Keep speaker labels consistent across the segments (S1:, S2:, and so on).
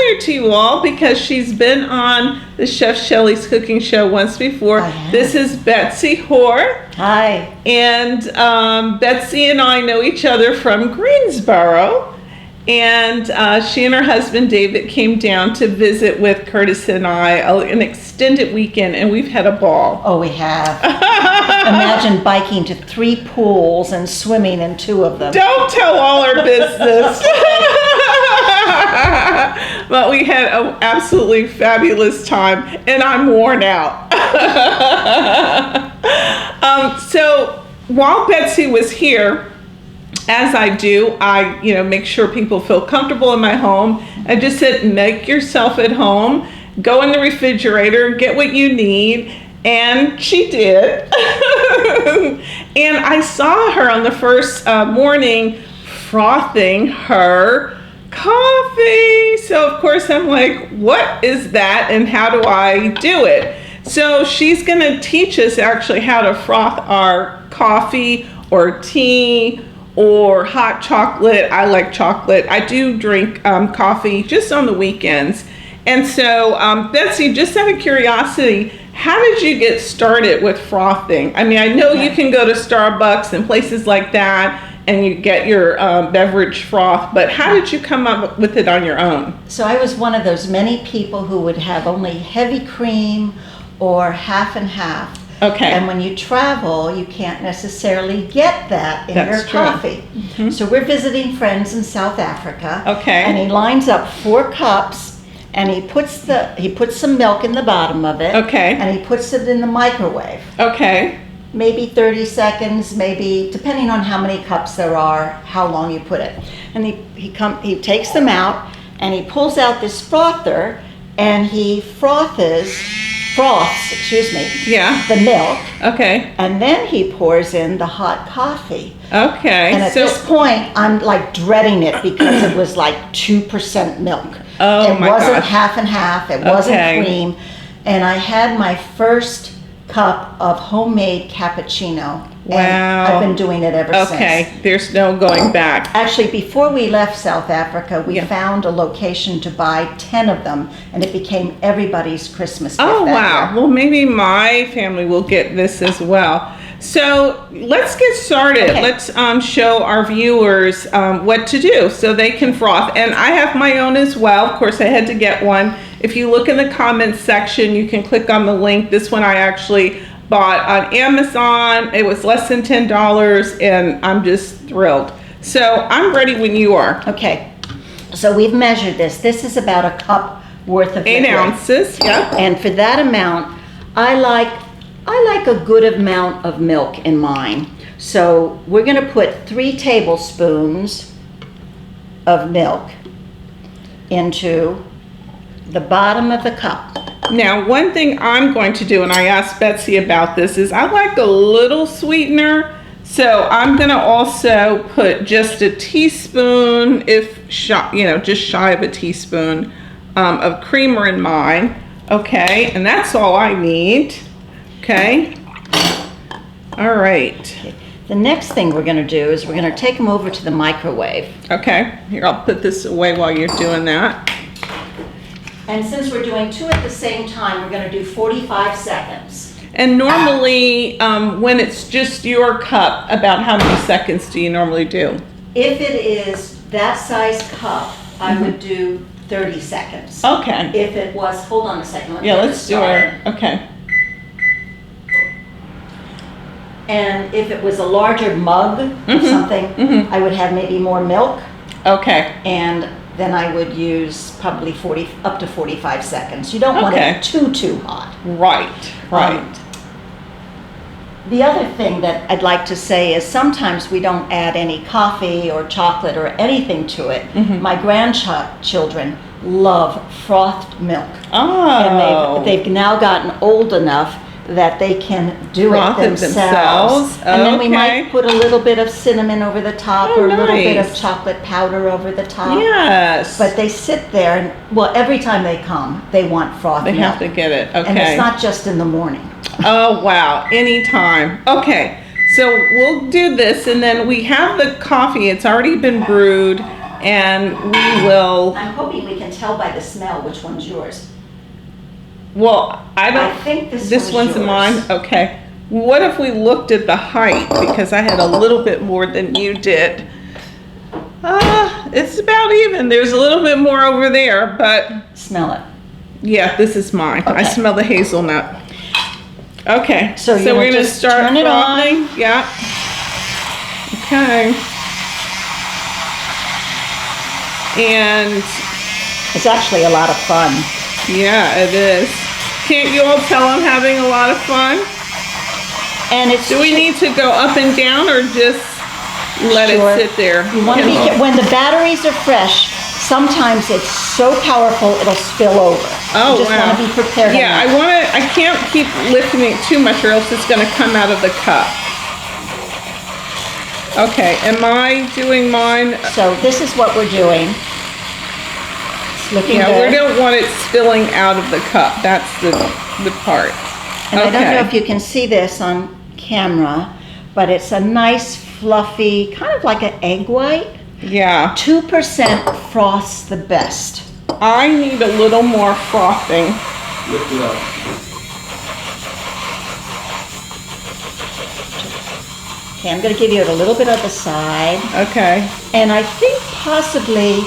S1: familiar to you all because she's been on the Chef Shelley's cooking show once before. This is Betsy Hoare.
S2: Hi.
S1: And Betsy and I know each other from Greensboro. And she and her husband David came down to visit with Kurtis and I an extended weekend, and we've had a ball.
S2: Oh, we have. Imagine biking to 3 pools and swimming in 2 of them.
S1: Don't tell all our business. But we had an absolutely fabulous time, and I'm worn out. So while Betsy was here, as I do, I make sure people feel comfortable in my home. I just said, make yourself at home, go in the refrigerator, get what you need, and she did. And I saw her on the first morning frothing her coffee. So of course I'm like, what is that and how do I do it? So she's gonna teach us actually how to froth our coffee or tea or hot chocolate. I like chocolate. I do drink coffee just on the weekends. And so, Betsy, just out of curiosity, how did you get started with frothing? I mean, I know you can go to Starbucks and places like that and you get your beverage froth, but how did you come up with it on your own?
S2: So I was one of those many people who would have only heavy cream or half and half.
S1: Okay.
S2: And when you travel, you can't necessarily get that in your
S1: true.
S2: coffee.
S1: Mm-hmm.
S2: So we're visiting friends in South Africa.
S1: Okay.
S2: And he lines up 4 cups and he puts some milk in the bottom of it.
S1: Okay.
S2: And he puts it in the microwave.
S1: Okay.
S2: Maybe 30 seconds, maybe depending on how many cups there are, how long you put it. And he takes them out and he pulls out this frother and he froths, the milk.
S1: Okay.
S2: And then he pours in the hot coffee.
S1: Okay.
S2: And at this point, I'm like dreading it because it was like 2% milk.
S1: Oh
S2: it
S1: my
S2: wasn't
S1: gosh.
S2: half and half. It wasn't
S1: Okay.
S2: cream. And I had my first cup of homemade cappuccino.
S1: Wow.
S2: And I've been doing it ever since.
S1: Okay, there's no going back.
S2: Actually, before we left South Africa, we found a location to buy 10 of them, and it became everybody's Christmas gift.
S1: Oh,
S2: that
S1: wow.
S2: year.
S1: Well, maybe my family will get this as well. So let's get started.
S2: Okay.
S1: Let's show our viewers what to do so they can froth. And I have my own as well. Of course, I had to get one. If you look in the comments section, you can click on the link. This one I actually bought on Amazon. It was less than $10 and I'm just thrilled. So I'm ready when you are.
S2: Okay, so we've measured this. This is about a cup worth of
S1: 8
S2: liquid.
S1: ounces, yeah.
S2: And for that amount, I like a good amount of milk in mine. So we're gonna put 3 tablespoons of milk into the bottom of the cup.
S1: Now, one thing I'm going to do, and I asked Betsy about this, is I like a little sweetener. So I'm going to also put just a teaspoon, just shy of a teaspoon of creamer in mine. Okay, and that's all I need. Okay. All right.
S2: The next thing we're going to do is we're going to take them over to the microwave.
S1: Okay, here, I'll put this away while you're doing that.
S2: And since we're doing 2 at the same time, we're going to do 45 seconds.
S1: And normally, when it's just your cup, about how many seconds do you normally do?
S2: If it is that size cup, I would do 30 seconds.
S1: Okay.
S2: If it was, hold on a second.
S1: Let's do it. Okay.
S2: And if it was a larger mug or something, I would have maybe more milk.
S1: Okay.
S2: And then I would use probably up to 45 seconds. You don't want it too hot.
S1: Right.
S2: The other thing that I'd like to say is sometimes we don't add any coffee or chocolate or anything to it. My grandchildren love frothed milk.
S1: Oh.
S2: And they've now gotten old enough that they can do
S1: Froth
S2: it themselves. And then we might put a little bit of cinnamon over the top or a little bit of chocolate powder over the top.
S1: Yes.
S2: But they sit there and, well, every time they come, they want frothed milk.
S1: They have to get it. Okay.
S2: And it's not just in the morning.
S1: Oh, wow. Anytime. Okay. So we'll do this, and then we have the coffee. It's already been brewed. and we will.
S2: I'm hoping we can tell by the smell which one's yours.
S1: Well,
S2: I think this
S1: one's
S2: yours.
S1: mine. Okay. What if we looked at the height, because I had a little bit more than you did? It's about even. There's a little bit more over there, but
S2: Smell it.
S1: yeah, this is mine. I
S2: Okay.
S1: smell the hazelnut. Okay,
S2: So
S1: we're
S2: you'll
S1: gonna
S2: just
S1: start
S2: turn it on.
S1: frothing. Yeah. Okay. And
S2: It's actually a lot of fun.
S1: yeah, it is. Can't you all tell I'm having a lot of fun?
S2: And it's
S1: Do we need to go up and down or just let
S2: Sure.
S1: it sit there?
S2: You want to be when the batteries are fresh. Sometimes it's so powerful it'll spill over.
S1: Oh,
S2: you just
S1: wow.
S2: want to be prepared. on
S1: Yeah,
S2: that.
S1: I can't keep lifting it too much or else it's gonna come out of the cup. Okay, am I doing mine?
S2: So this is what we're doing. It's looking
S1: Yeah,
S2: good.
S1: we don't want it spilling out of the cup. That's the part.
S2: And I don't know
S1: Okay.
S2: if you can see this on camera, but it's a nice fluffy, kind of like an egg white.
S1: Yeah,
S2: 2% froths the best.
S1: I need a little more frothing.
S3: Lift it up.
S2: Okay, I'm going to give you it a little bit of the side.
S1: Okay,
S2: And I think possibly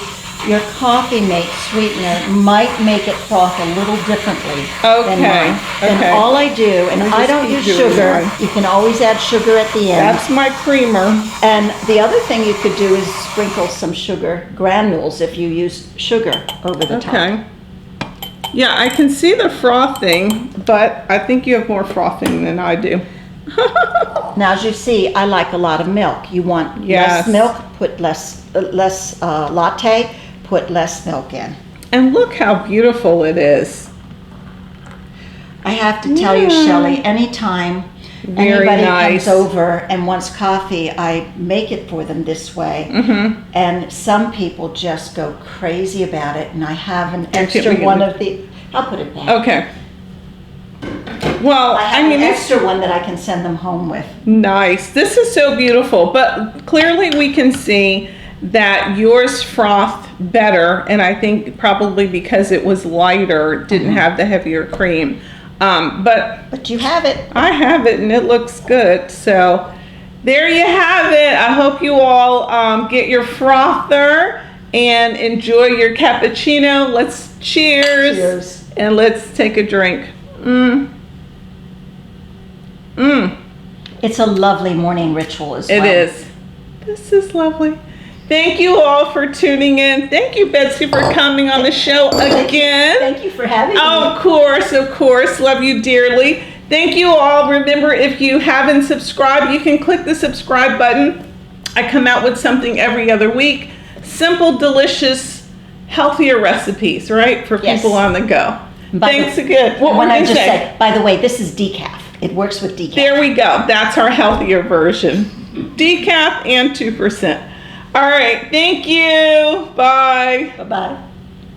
S2: your coffee mate sweetener might make it froth a little differently than
S1: Okay,
S2: mine.
S1: okay.
S2: And all I do, and
S1: We'll
S2: I
S1: just
S2: don't
S1: keep
S2: use
S1: doing
S2: sugar.
S1: mine.
S2: You can always add sugar at the end.
S1: that's my creamer.
S2: And the other thing you could do is sprinkle some sugar granules if you use sugar over the top.
S1: Okay. Yeah, I can see the frothing, but I think you have more frothing than I do.
S2: Now, as you see, I like a lot of milk. You want
S1: Yes.
S2: less milk, put less latte, put less milk in.
S1: And look how beautiful it is.
S2: I have to tell you,
S1: Yeah.
S2: Shelley, anytime
S1: Very
S2: anybody
S1: nice.
S2: comes over and wants coffee, I make it for them this way.
S1: Mm-hmm.
S2: And some people just go crazy about it, and I have an extra
S1: we can-
S2: one of the, I'll put it back.
S1: Okay. Well,
S2: I have
S1: I mean,
S2: an
S1: it's
S2: extra one that I can send them home with.
S1: nice. This is so beautiful, but clearly we can see that yours frothed better, and I think probably because it was lighter, didn't have the heavier cream. But
S2: But you have it.
S1: I have it and it looks good. So there you have it. I hope you all get your frother and enjoy your cappuccino. Let's cheers.
S2: Cheers.
S1: And let's take a drink.
S2: It's a lovely morning ritual as
S1: It
S2: well.
S1: is. This is lovely. Thank you all for tuning in. Thank you, Betsy, for coming on the show again.
S2: Thank you for having me.
S1: Of course. Love you dearly. Thank you all. Remember, if you haven't subscribed, you can click the subscribe button. I come out with something every other week. Simple, delicious, healthier recipes, right? For
S2: Yes.
S1: people on the go. Thanks again. What were
S2: When
S1: you
S2: I
S1: gonna
S2: just
S1: say?
S2: said, by the way, this is decaf. It works with decaf.
S1: There we go. That's our healthier version. Decaf and 2%. All right. Thank you. Bye.
S2: Bye-bye.